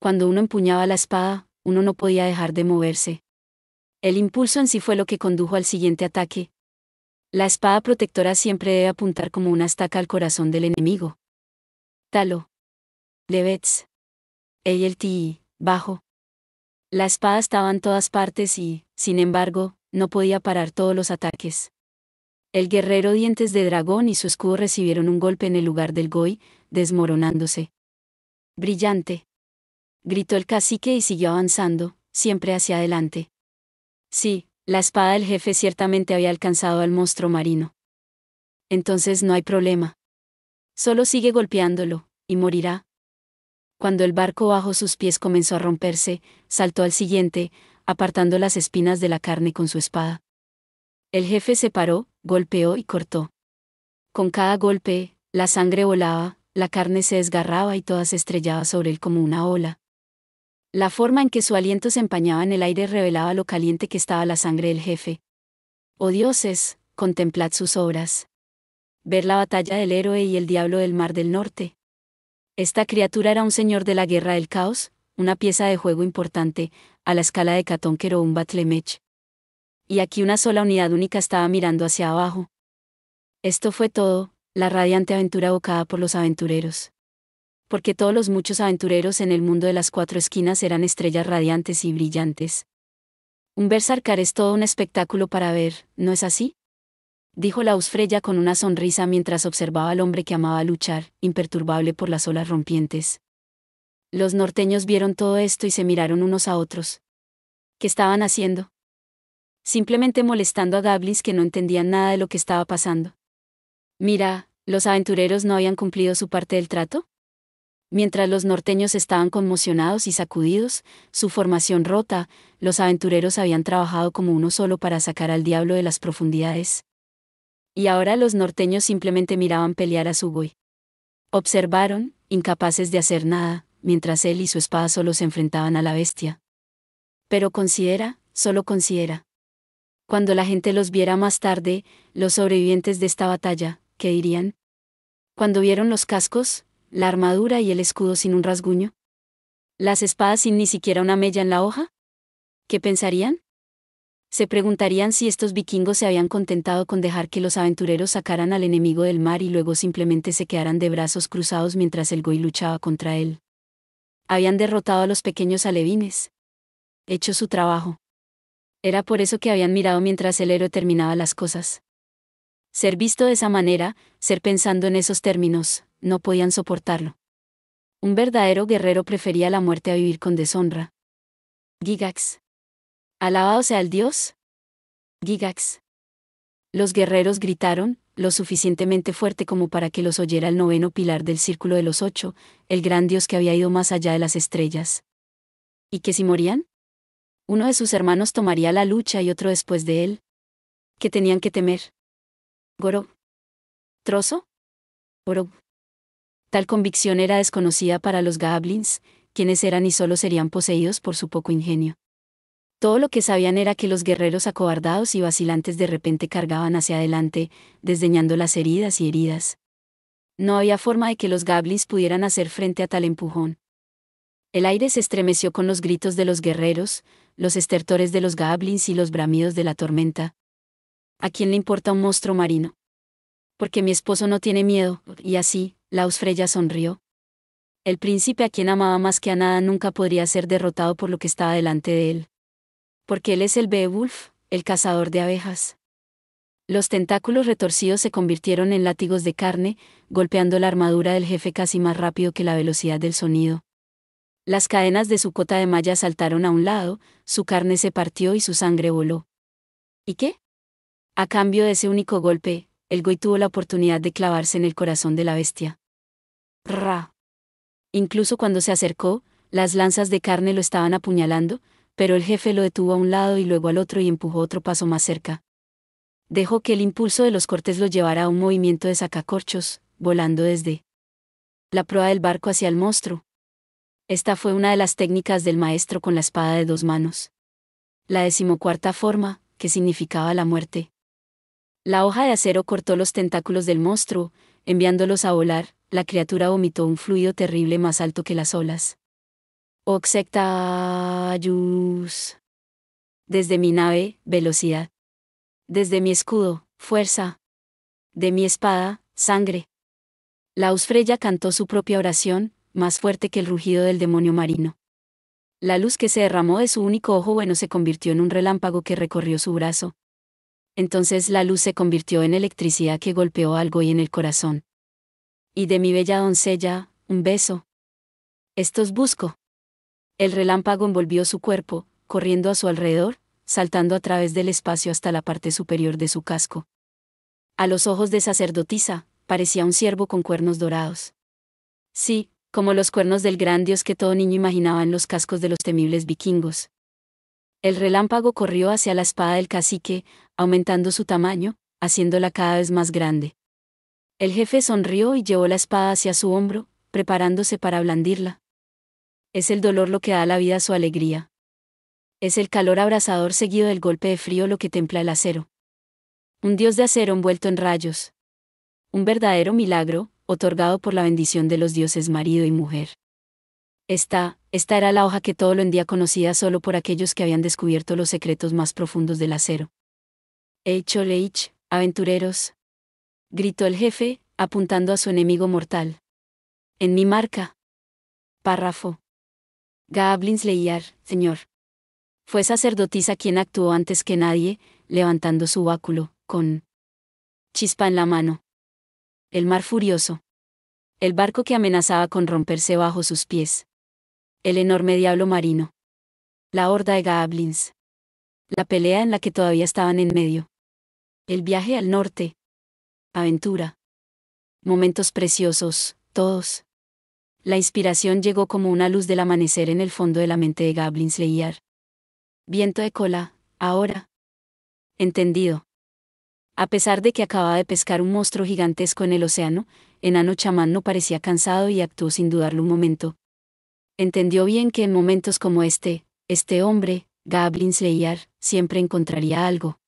Cuando uno empuñaba la espada, uno no podía dejar de moverse. El impulso en sí fue lo que condujo al siguiente ataque. La espada protectora siempre debe apuntar como una estaca al corazón del enemigo. Talo. Levets. Eyelti, bajo. La espada estaba en todas partes y, sin embargo, no podía parar todos los ataques. El guerrero Dientes de Dragón y su escudo recibieron un golpe en el lugar del Goi, desmoronándose. Brillante. Gritó el cacique y siguió avanzando, siempre hacia adelante. Sí, la espada del jefe ciertamente había alcanzado al monstruo marino. Entonces no hay problema. Solo sigue golpeándolo, y morirá. Cuando el barco bajo sus pies comenzó a romperse, saltó al siguiente, apartando las espinas de la carne con su espada. El jefe se paró, golpeó y cortó. Con cada golpe, la sangre volaba, la carne se desgarraba y toda se estrellaba sobre él como una ola. La forma en que su aliento se empañaba en el aire revelaba lo caliente que estaba la sangre del jefe. Oh dioses, contemplad sus obras. Ver la batalla del héroe y el diablo del Mar del Norte. Esta criatura era un señor de la guerra del caos, una pieza de juego importante, a la escala de Catónquero o un Batlemech. Y aquí una sola unidad única estaba mirando hacia abajo. Esto fue todo, la radiante aventura evocada por los aventureros. Porque todos los muchos aventureros en el mundo de las cuatro esquinas eran estrellas radiantes y brillantes. Un berserker es todo un espectáculo para ver, ¿no es así? Dijo la Freya con una sonrisa mientras observaba al hombre que amaba luchar, imperturbable por las olas rompientes. Los norteños vieron todo esto y se miraron unos a otros. ¿Qué estaban haciendo? Simplemente molestando a goblins que no entendían nada de lo que estaba pasando. Mira, ¿los aventureros no habían cumplido su parte del trato? Mientras los norteños estaban conmocionados y sacudidos, su formación rota, los aventureros habían trabajado como uno solo para sacar al diablo de las profundidades. Y ahora los norteños simplemente miraban pelear a su Goi. Observaron, incapaces de hacer nada, mientras él y su espada solo se enfrentaban a la bestia. Pero considera, solo considera. Cuando la gente los viera más tarde, los sobrevivientes de esta batalla, ¿qué dirían? Cuando vieron los cascos, la armadura y el escudo sin un rasguño. Las espadas sin ni siquiera una mella en la hoja. ¿Qué pensarían? Se preguntarían si estos vikingos se habían contentado con dejar que los aventureros sacaran al enemigo del mar y luego simplemente se quedaran de brazos cruzados mientras el Goi luchaba contra él. Habían derrotado a los pequeños alevines. Hecho su trabajo. Era por eso que habían mirado mientras el héroe terminaba las cosas. Ser visto de esa manera, ser pensando en esos términos, no podían soportarlo. Un verdadero guerrero prefería la muerte a vivir con deshonra. Gigax. Alabado sea el Dios. Gigax. Los guerreros gritaron, lo suficientemente fuerte como para que los oyera el noveno pilar del Círculo de los Ocho, el gran Dios que había ido más allá de las estrellas. ¿Y que si morían? Uno de sus hermanos tomaría la lucha y otro después de él. ¿Qué tenían que temer? Goro. ¿Trozo? Goro. Tal convicción era desconocida para los goblins, quienes eran y solo serían poseídos por su poco ingenio. Todo lo que sabían era que los guerreros acobardados y vacilantes de repente cargaban hacia adelante, desdeñando las heridas y heridas. No había forma de que los goblins pudieran hacer frente a tal empujón. El aire se estremeció con los gritos de los guerreros, los estertores de los goblins y los bramidos de la tormenta. ¿A quién le importa un monstruo marino? Porque mi esposo no tiene miedo, y así, Laus Freya sonrió. El príncipe a quien amaba más que a nada nunca podría ser derrotado por lo que estaba delante de él. Porque él es el Beowulf, el cazador de abejas. Los tentáculos retorcidos se convirtieron en látigos de carne, golpeando la armadura del jefe casi más rápido que la velocidad del sonido. Las cadenas de su cota de malla saltaron a un lado, su carne se partió y su sangre voló. ¿Y qué? A cambio de ese único golpe, el Goi tuvo la oportunidad de clavarse en el corazón de la bestia. ¡Ra! Incluso cuando se acercó, las lanzas de carne lo estaban apuñalando, pero el jefe lo detuvo a un lado y luego al otro y empujó otro paso más cerca. Dejó que el impulso de los cortes lo llevara a un movimiento de sacacorchos, volando desde la proa del barco hacia el monstruo. Esta fue una de las técnicas del maestro con la espada de 2 manos. La 14ª forma, que significaba la muerte. La hoja de acero cortó los tentáculos del monstruo, enviándolos a volar. La criatura vomitó un fluido terrible más alto que las olas. Oxectayus. Desde mi nave, velocidad. Desde mi escudo, fuerza. De mi espada, sangre. Laus Freya cantó su propia oración, más fuerte que el rugido del demonio marino. La luz que se derramó de su único ojo bueno se convirtió en un relámpago que recorrió su brazo. Entonces la luz se convirtió en electricidad que golpeó al Goi en el corazón. Y de mi bella doncella, un beso. Estos busco. El relámpago envolvió su cuerpo, corriendo a su alrededor, saltando a través del espacio hasta la parte superior de su casco. A los ojos de sacerdotisa, parecía un ciervo con cuernos dorados. Sí, como los cuernos del gran dios que todo niño imaginaba en los cascos de los temibles vikingos. El relámpago corrió hacia la espada del cacique, aumentando su tamaño, haciéndola cada vez más grande. El jefe sonrió y llevó la espada hacia su hombro, preparándose para blandirla. Es el dolor lo que da a la vida su alegría. Es el calor abrasador seguido del golpe de frío lo que templa el acero. Un dios de acero envuelto en rayos. Un verdadero milagro, otorgado por la bendición de los dioses marido y mujer. Esta era la hoja que todo lo día conocida solo por aquellos que habían descubierto los secretos más profundos del acero. Leich, aventureros, gritó el jefe, apuntando a su enemigo mortal. En mi marca. Párrafo. Goblins Leiyar, señor. Fue sacerdotisa quien actuó antes que nadie, levantando su báculo, con chispa en la mano. El mar furioso. El barco que amenazaba con romperse bajo sus pies. El enorme diablo marino. La horda de goblins. La pelea en la que todavía estaban en medio. El viaje al norte. Aventura. Momentos preciosos, todos. La inspiración llegó como una luz del amanecer en el fondo de la mente de Goblins Leiyar. Viento de cola, ahora. Entendido. A pesar de que acababa de pescar un monstruo gigantesco en el océano, Enano Chamán no parecía cansado y actuó sin dudarlo un momento. Entendió bien que en momentos como este hombre, Goblins Leiyar, siempre encontraría algo.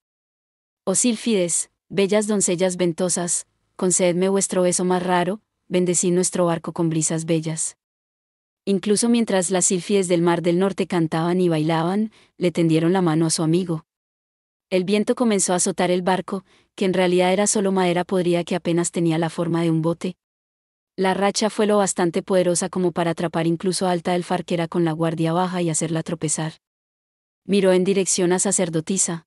Oh sílfides, bellas doncellas ventosas, concededme vuestro beso más raro, bendecid nuestro barco con brisas bellas. Incluso mientras las sílfides del mar del norte cantaban y bailaban, le tendieron la mano a su amigo. El viento comenzó a azotar el barco, que en realidad era solo madera podrida que apenas tenía la forma de un bote. La racha fue lo bastante poderosa como para atrapar incluso a Alta del Farquera con la guardia baja y hacerla tropezar. Miró en dirección a sacerdotisa.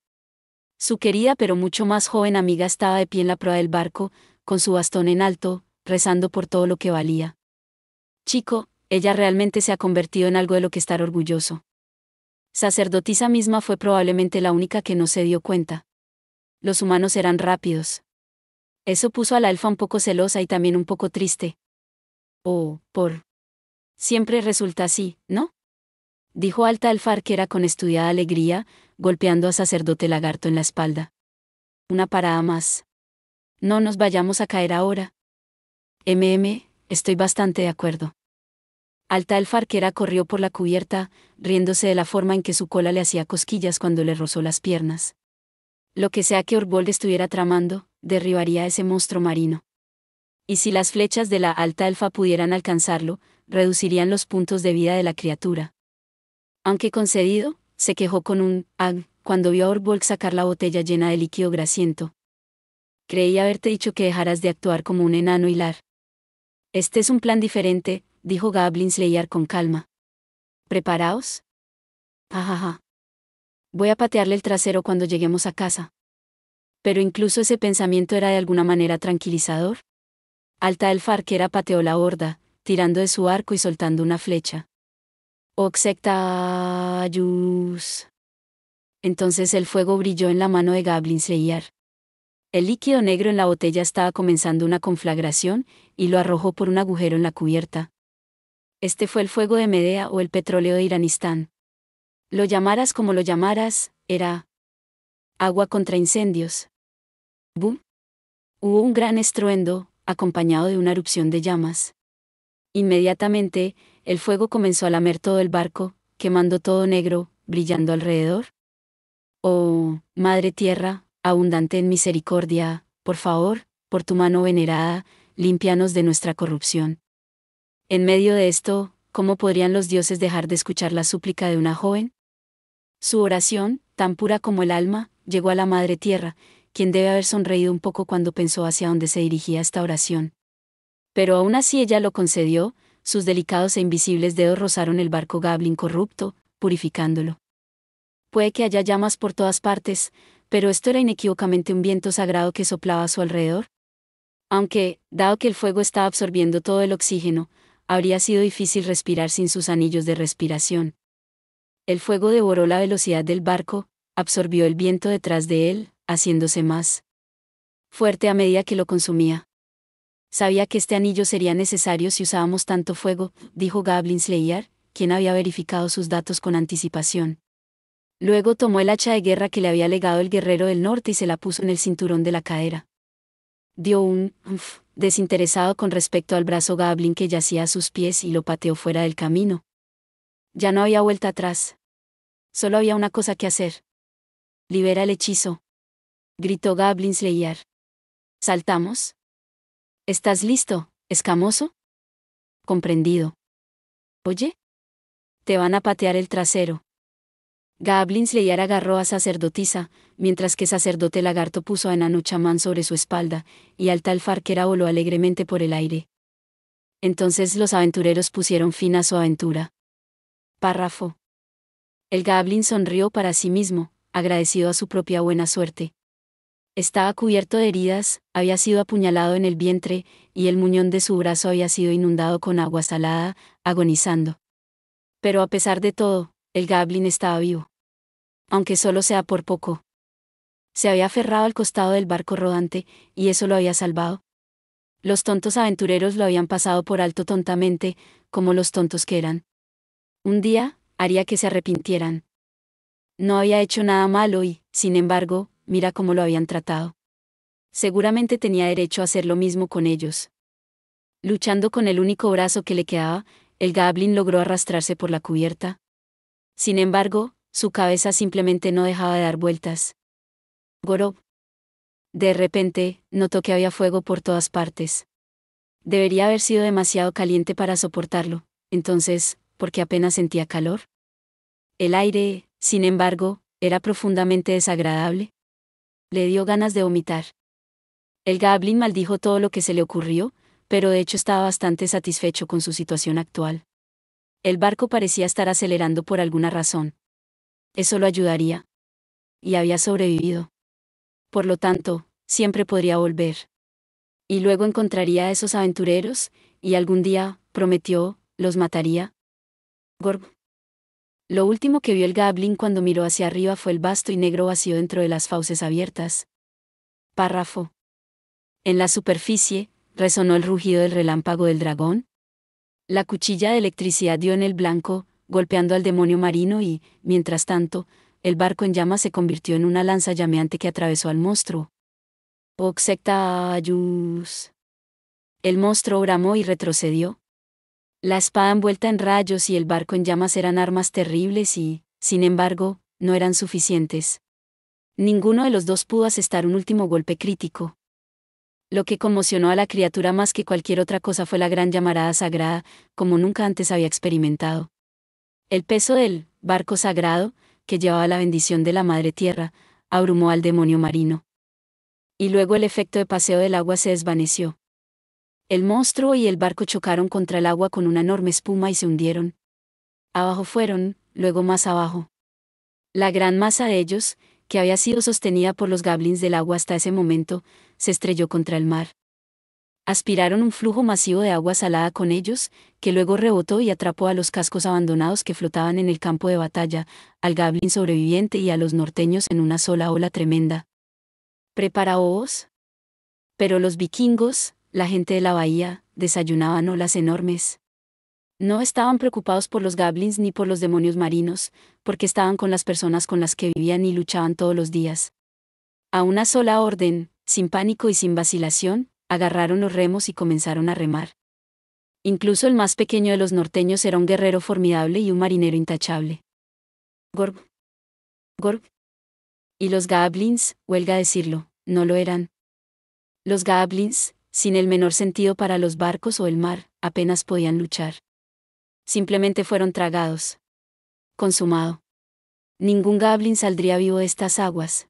Su querida pero mucho más joven amiga estaba de pie en la proa del barco, con su bastón en alto, rezando por todo lo que valía. Chico, ella realmente se ha convertido en algo de lo que estar orgulloso. Sacerdotisa misma fue probablemente la única que no se dio cuenta. Los humanos eran rápidos. Eso puso a la elfa un poco celosa y también un poco triste. Oh, siempre resulta así, ¿no? Dijo Alta el Farquera con estudiada alegría, golpeando a Sacerdote Lagarto en la espalda. Una parada más. No nos vayamos a caer ahora. Estoy bastante de acuerdo. Alta el Farquera corrió por la cubierta, riéndose de la forma en que su cola le hacía cosquillas cuando le rozó las piernas. Lo que sea que Orbold estuviera tramando, derribaría a ese monstruo marino. Y si las flechas de la alta elfa pudieran alcanzarlo, reducirían los puntos de vida de la criatura. Aunque concedido, se quejó con un «ag» cuando vio a Orbold sacar la botella llena de líquido grasiento. Creí haberte dicho que dejaras de actuar como un enano hilar. Este es un plan diferente, dijo Goblin Slayer con calma. ¿Preparaos? Jajaja. Voy a patearle el trasero cuando lleguemos a casa. Pero incluso ese pensamiento era de alguna manera tranquilizador. Alta el Farquera pateó la horda, tirando de su arco y soltando una flecha. Oxectayus. Entonces el fuego brilló en la mano de Goblin Slayer. El líquido negro en la botella estaba comenzando una conflagración, y lo arrojó por un agujero en la cubierta. Este fue el fuego de Medea o el petróleo de Iranistán. Lo llamaras como lo llamaras, era agua contra incendios. ¡Bum! Hubo un gran estruendo, acompañado de una erupción de llamas. Inmediatamente, el fuego comenzó a lamer todo el barco, quemando todo negro, brillando alrededor. Oh, Madre Tierra, abundante en misericordia, por favor, por tu mano venerada, límpianos de nuestra corrupción. En medio de esto, ¿cómo podrían los dioses dejar de escuchar la súplica de una joven? Su oración, tan pura como el alma, llegó a la Madre Tierra, quien debe haber sonreído un poco cuando pensó hacia dónde se dirigía esta oración. Pero aún así ella lo concedió, sus delicados e invisibles dedos rozaron el barco Goblin corrupto, purificándolo. Puede que haya llamas por todas partes, pero esto era inequívocamente un viento sagrado que soplaba a su alrededor. Aunque, dado que el fuego estaba absorbiendo todo el oxígeno, habría sido difícil respirar sin sus anillos de respiración. El fuego devoró la velocidad del barco, absorbió el viento detrás de él, haciéndose más fuerte a medida que lo consumía. Sabía que este anillo sería necesario si usábamos tanto fuego, dijo Goblin Slayer, quien había verificado sus datos con anticipación. Luego tomó el hacha de guerra que le había legado el guerrero del norte y se la puso en el cinturón de la cadera. Dio un desinteresado con respecto al brazo Goblin que yacía a sus pies y lo pateó fuera del camino. Ya no había vuelta atrás. Solo había una cosa que hacer. Libera el hechizo, gritó Goblin Slayer. ¿Saltamos? ¿Estás listo, escamoso? Comprendido. Oye, te van a patear el trasero. Goblin Slayer agarró a sacerdotisa, mientras que sacerdote lagarto puso a enano chamán sobre su espalda, y Alta el Farquera voló alegremente por el aire. Entonces los aventureros pusieron fin a su aventura. Párrafo. El Goblin sonrió para sí mismo, agradecido a su propia buena suerte. Estaba cubierto de heridas, había sido apuñalado en el vientre, y el muñón de su brazo había sido inundado con agua salada, agonizando. Pero a pesar de todo, el Goblin estaba vivo. Aunque solo sea por poco. Se había aferrado al costado del barco rodante, y eso lo había salvado. Los tontos aventureros lo habían pasado por alto tontamente, como los tontos que eran. Un día, haría que se arrepintieran. No había hecho nada malo y, sin embargo, mira cómo lo habían tratado. Seguramente tenía derecho a hacer lo mismo con ellos. Luchando con el único brazo que le quedaba, el Goblin logró arrastrarse por la cubierta. Sin embargo, su cabeza simplemente no dejaba de dar vueltas. Gorob. De repente, notó que había fuego por todas partes. Debería haber sido demasiado caliente para soportarlo, entonces, ¿por qué apenas sentía calor? El aire, sin embargo, era profundamente desagradable. Le dio ganas de vomitar. El Goblin maldijo todo lo que se le ocurrió, pero de hecho estaba bastante satisfecho con su situación actual. El barco parecía estar acelerando por alguna razón. Eso lo ayudaría. Y había sobrevivido. Por lo tanto, siempre podría volver. Y luego encontraría a esos aventureros, y algún día, prometió, los mataría. Gorg. Lo último que vio el Goblin cuando miró hacia arriba fue el vasto y negro vacío dentro de las fauces abiertas. Párrafo. En la superficie, resonó el rugido del relámpago del dragón. La cuchilla de electricidad dio en el blanco, golpeando al demonio marino y, mientras tanto, el barco en llamas se convirtió en una lanza llameante que atravesó al monstruo. Oxectayus. El monstruo bramó y retrocedió. La espada envuelta en rayos y el barco en llamas eran armas terribles y, sin embargo, no eran suficientes. Ninguno de los dos pudo asestar un último golpe crítico. Lo que conmocionó a la criatura más que cualquier otra cosa fue la gran llamarada sagrada, como nunca antes había experimentado. El peso del barco sagrado, que llevaba la bendición de la Madre Tierra, abrumó al demonio marino. Y luego el efecto de paseo del agua se desvaneció. El monstruo y el barco chocaron contra el agua con una enorme espuma y se hundieron. Abajo fueron, luego más abajo. La gran masa de ellos, que había sido sostenida por los goblins del agua hasta ese momento, se estrelló contra el mar. Aspiraron un flujo masivo de agua salada con ellos, que luego rebotó y atrapó a los cascos abandonados que flotaban en el campo de batalla, al goblin sobreviviente y a los norteños en una sola ola tremenda. ¿Preparaos? Pero los vikingos, la gente de la bahía, desayunaban olas enormes. No estaban preocupados por los goblins ni por los demonios marinos, porque estaban con las personas con las que vivían y luchaban todos los días. A una sola orden, sin pánico y sin vacilación, agarraron los remos y comenzaron a remar. Incluso el más pequeño de los norteños era un guerrero formidable y un marinero intachable. Gorg. Gorg. Y los goblins, huelga decirlo, no lo eran. Los goblins, sin el menor sentido para los barcos o el mar, apenas podían luchar. Simplemente fueron tragados. Consumado. Ningún goblin saldría vivo de estas aguas.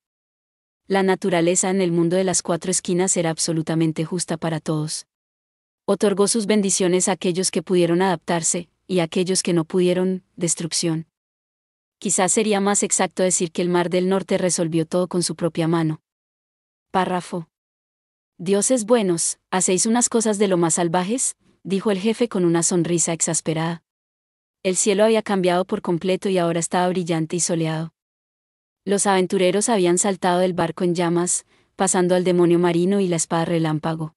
La naturaleza en el mundo de las cuatro esquinas era absolutamente justa para todos. Otorgó sus bendiciones a aquellos que pudieron adaptarse, y a aquellos que no pudieron, destrucción. Quizás sería más exacto decir que el Mar del Norte resolvió todo con su propia mano. Párrafo. Dioses buenos, ¿hacéis unas cosas de lo más salvajes?, dijo el jefe con una sonrisa exasperada. El cielo había cambiado por completo y ahora estaba brillante y soleado. Los aventureros habían saltado del barco en llamas, pasando al demonio marino y la espada relámpago.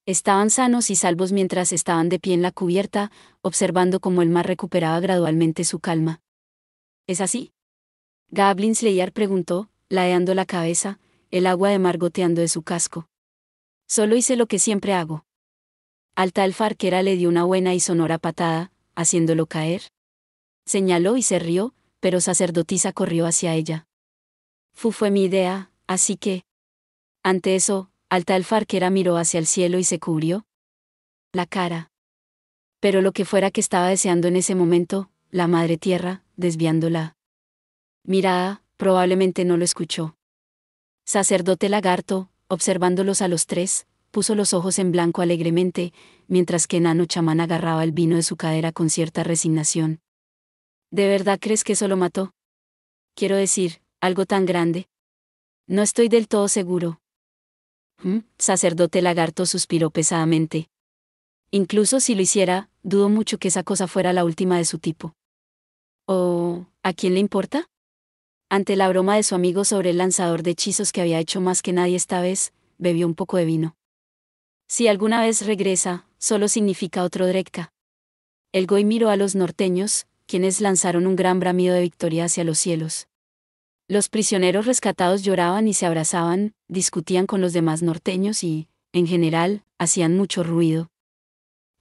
Estaban sanos y salvos mientras estaban de pie en la cubierta, observando cómo el mar recuperaba gradualmente su calma. ¿Es así? Goblin Slayer preguntó, ladeando la cabeza, el agua de mar goteando de su casco. Solo hice lo que siempre hago. Alta Elf Arquera le dio una buena y sonora patada, haciéndolo caer. Señaló y se rió, pero sacerdotisa corrió hacia ella. Fue mi idea, así que... Ante eso, Alta Elf Arquera miró hacia el cielo y se cubrió la cara. Pero lo que fuera que estaba deseando en ese momento, la Madre Tierra, desviándola mirada, probablemente no lo escuchó. Sacerdote lagarto, observándolos a los tres, puso los ojos en blanco alegremente, mientras que enano chamán agarraba el vino de su cadera con cierta resignación. ¿De verdad crees que eso lo mató? Quiero decir, algo tan grande. No estoy del todo seguro. Sacerdote lagarto suspiró pesadamente. Incluso si lo hiciera, dudo mucho que esa cosa fuera la última de su tipo. ¿O a quién le importa? Ante la broma de su amigo sobre el lanzador de hechizos que había hecho más que nadie esta vez, bebió un poco de vino. Si alguna vez regresa, solo significa otro Drekka. El Goy miró a los norteños, quienes lanzaron un gran bramido de victoria hacia los cielos. Los prisioneros rescatados lloraban y se abrazaban, discutían con los demás norteños y, en general, hacían mucho ruido.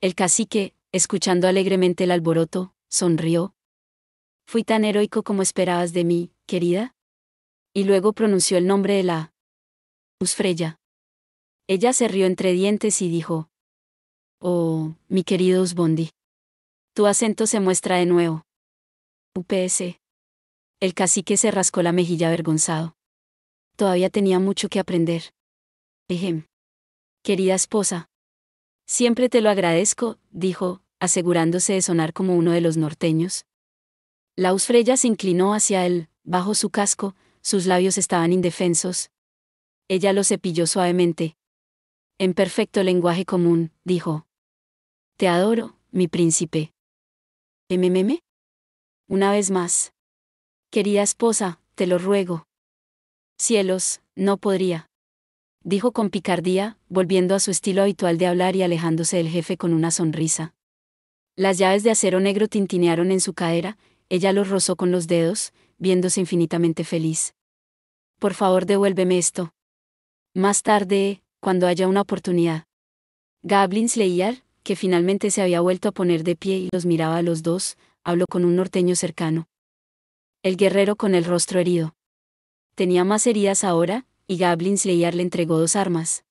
El cacique, escuchando alegremente el alboroto, sonrió. Fui tan heroico como esperabas de mí, querida. Y luego pronunció el nombre de la Usfreya. Ella se rió entre dientes y dijo: Oh, mi querido Usbondi. Tu acento se muestra de nuevo. UPS. El cacique se rascó la mejilla avergonzado. Todavía tenía mucho que aprender. Ejem. Querida esposa. Siempre te lo agradezco, dijo, asegurándose de sonar como uno de los norteños. La Usfreya se inclinó hacia él, bajo su casco, sus labios estaban indefensos. Ella lo cepilló suavemente. En perfecto lenguaje común, dijo: Te adoro, mi príncipe. ¿MMM? Una vez más. Querida esposa, te lo ruego. Cielos, no podría. Dijo con picardía, volviendo a su estilo habitual de hablar y alejándose del jefe con una sonrisa. Las llaves de acero negro tintinearon en su cadera, ella los rozó con los dedos, viéndose infinitamente feliz. Por favor, devuélveme esto. Más tarde, cuando haya una oportunidad. Goblin Slayer, que finalmente se había vuelto a poner de pie y los miraba a los dos, habló con un norteño cercano. El guerrero con el rostro herido. Tenía más heridas ahora, y Gablin Slayer le entregó 2 armas.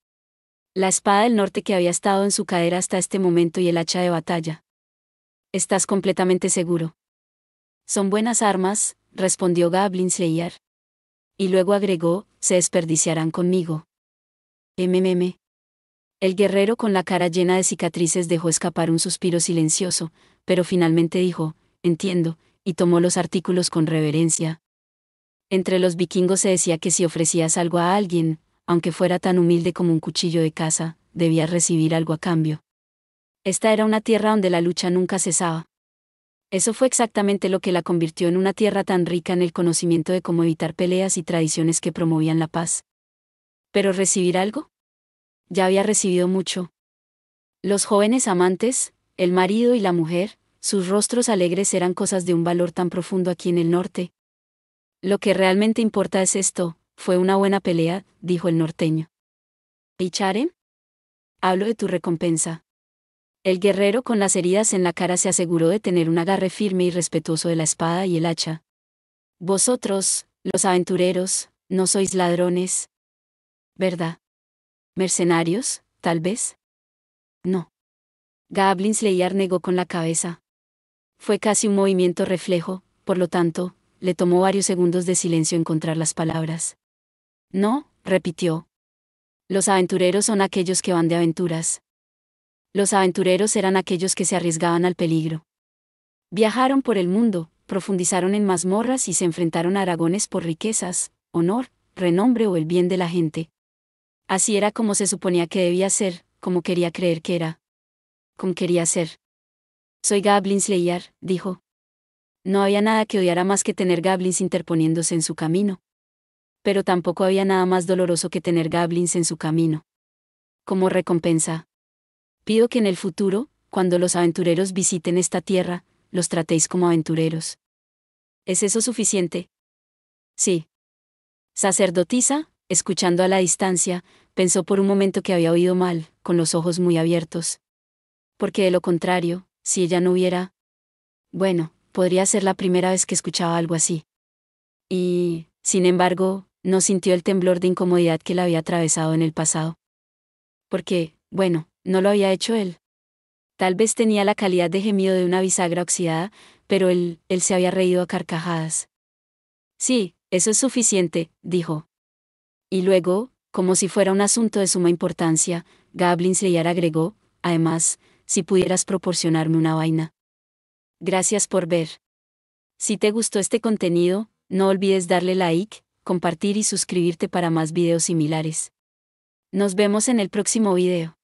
La espada del norte que había estado en su cadera hasta este momento y el hacha de batalla. ¿Estás completamente seguro? Son buenas armas, respondió Gablin Slayer. Y luego agregó, se desperdiciarán conmigo. MMM. El guerrero con la cara llena de cicatrices dejó escapar un suspiro silencioso, pero finalmente dijo, entiendo, y tomó los artículos con reverencia. Entre los vikingos se decía que si ofrecías algo a alguien, aunque fuera tan humilde como un cuchillo de caza, debías recibir algo a cambio. Esta era una tierra donde la lucha nunca cesaba. Eso fue exactamente lo que la convirtió en una tierra tan rica en el conocimiento de cómo evitar peleas y tradiciones que promovían la paz. ¿Pero recibir algo? Ya había recibido mucho. Los jóvenes amantes, el marido y la mujer, sus rostros alegres eran cosas de un valor tan profundo aquí en el norte. Lo que realmente importa es esto, fue una buena pelea, dijo el norteño. ¿Y Charen? Hablo de tu recompensa. El guerrero con las heridas en la cara se aseguró de tener un agarre firme y respetuoso de la espada y el hacha. Vosotros, los aventureros, no sois ladrones. ¿Verdad? ¿Mercenarios, tal vez? No. Gablin Slayer negó con la cabeza. Fue casi un movimiento reflejo, por lo tanto, le tomó varios segundos de silencio encontrar las palabras. No, repitió. Los aventureros son aquellos que van de aventuras. Los aventureros eran aquellos que se arriesgaban al peligro. Viajaron por el mundo, profundizaron en mazmorras y se enfrentaron a aragones por riquezas, honor, renombre o el bien de la gente. Así era como se suponía que debía ser, como quería creer que era. Como quería ser. Soy Gablin Slayer, dijo. No había nada que odiara más que tener goblins interponiéndose en su camino. Pero tampoco había nada más doloroso que tener goblins en su camino. Como recompensa, pido que en el futuro, cuando los aventureros visiten esta tierra, los tratéis como aventureros. ¿Es eso suficiente? Sí. Sacerdotisa, escuchando a la distancia, pensó por un momento que había oído mal, con los ojos muy abiertos. Porque de lo contrario, si ella no hubiera... Bueno, podría ser la primera vez que escuchaba algo así. Y, sin embargo, no sintió el temblor de incomodidad que la había atravesado en el pasado. Porque, bueno, no lo había hecho él. Tal vez tenía la calidad de gemido de una bisagra oxidada, pero él se había reído a carcajadas. Sí, eso es suficiente, dijo. Y luego, como si fuera un asunto de suma importancia, Gablin Slayer agregó, además, si pudieras proporcionarme una vaina. Gracias por ver. Si te gustó este contenido, no olvides darle like, compartir y suscribirte para más videos similares. Nos vemos en el próximo video.